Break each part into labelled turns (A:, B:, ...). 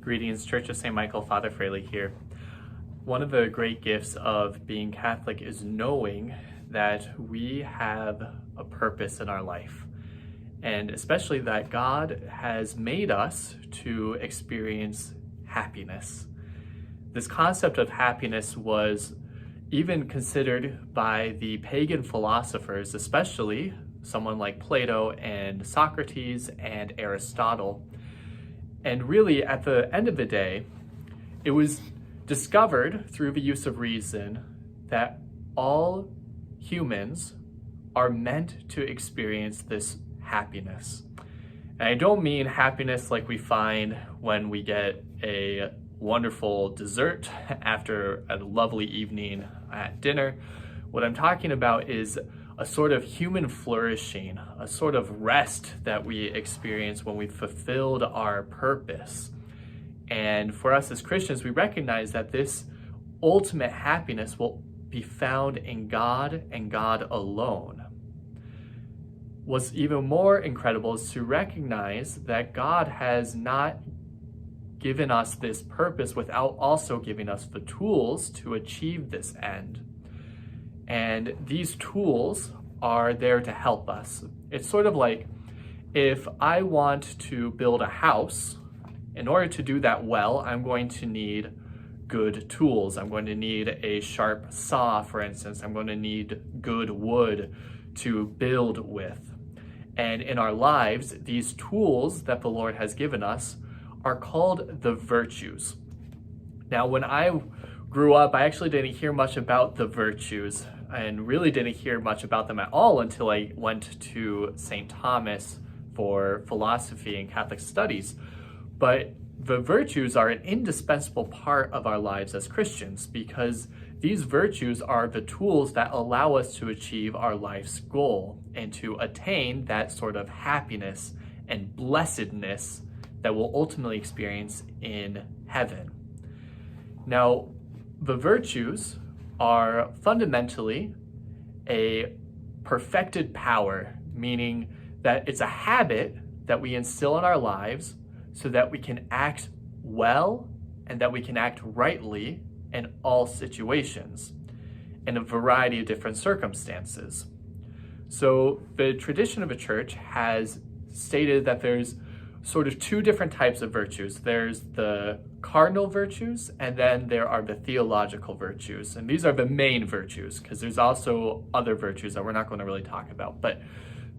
A: Greetings, Church of St. Michael, Father Froehle here. One of the great gifts of being Catholic is knowing that we have a purpose in our life, and especially that God has made us to experience happiness. This concept of happiness was even considered by the pagan philosophers, especially someone like Plato and Socrates and Aristotle. And really, at the end of the day, it was discovered through the use of reason that all humans are meant to experience this happiness. And I don't mean happiness like we find when we get a wonderful dessert after a lovely evening at dinner. What I'm talking about is a sort of human flourishing, a sort of rest that we experience when we've fulfilled our purpose. And for us as Christians, we recognize that this ultimate happiness will be found in God and God alone. What's even more incredible is to recognize that God has not given us this purpose without also giving us the tools to achieve this end. And these tools are there to help us. It's sort of like if I want to build a house, in order to do that well, I'm going to need good tools. I'm going to need a sharp saw, for instance. I'm going to need good wood to build with. And in our lives, these tools that the Lord has given us are called the virtues. Now, when I grew up, I actually didn't hear much about the virtues and really didn't hear much about them at all until I went to St. Thomas for philosophy and Catholic studies. But the virtues are an indispensable part of our lives as Christians because these virtues are the tools that allow us to achieve our life's goal and to attain that sort of happiness and blessedness that we'll ultimately experience in heaven. Now, the virtues are fundamentally a perfected power, meaning that it's a habit that we instill in our lives so that we can act well and that we can act rightly in all situations, in a variety of different circumstances. So the tradition of the church has stated that there's sort of two different types of virtues. There's the cardinal virtues, and then there are the theological virtues. And these are the main virtues, because there's also other virtues that we're not going to really talk about. But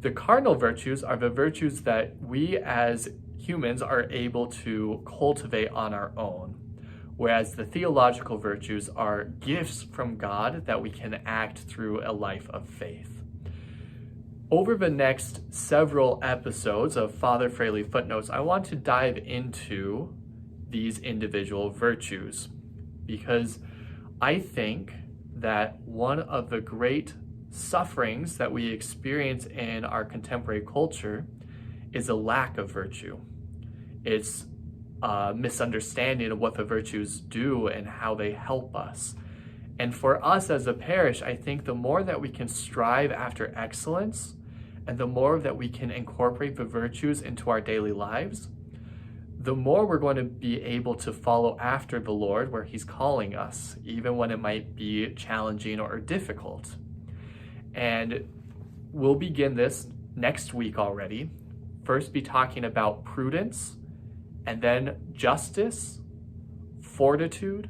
A: the cardinal virtues are the virtues that we as humans are able to cultivate on our own, whereas the theological virtues are gifts from God that we can act through a life of faith. Over the next several episodes of Father Froehle Footnotes, I want to dive into these individual virtues because I think that one of the great sufferings that we experience in our contemporary culture is a lack of virtue. It's a misunderstanding of what the virtues do and how they help us. And for us as a parish, I think the more that we can strive after excellence and the more that we can incorporate the virtues into our daily lives, the more we're going to be able to follow after the Lord where He's calling us, even when it might be challenging or difficult. And we'll begin this next week already. First be talking about prudence, and then justice, fortitude,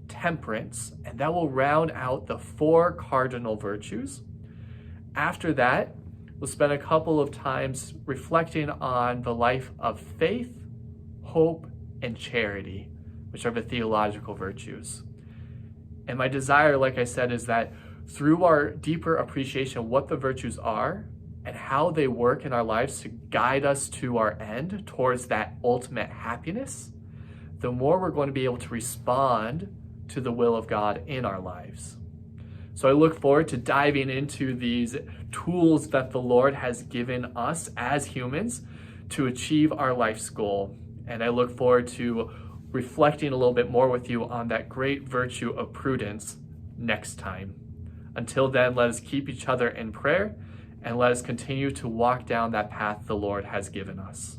A: temperance, and that will round out the 4 cardinal virtues. After that, we'll spend a couple of times reflecting on the life of faith, hope, and charity, which are the theological virtues. And my desire, like I said, is that through our deeper appreciation of what the virtues are and how they work in our lives to guide us to our end, towards that ultimate happiness, the more we're going to be able to respond to the will of God in our lives. So I look forward to diving into these tools that the Lord has given us as humans to achieve our life's goal. And I look forward to reflecting a little bit more with you on that great virtue of prudence next time. Until then, let us keep each other in prayer and let us continue to walk down that path the Lord has given us.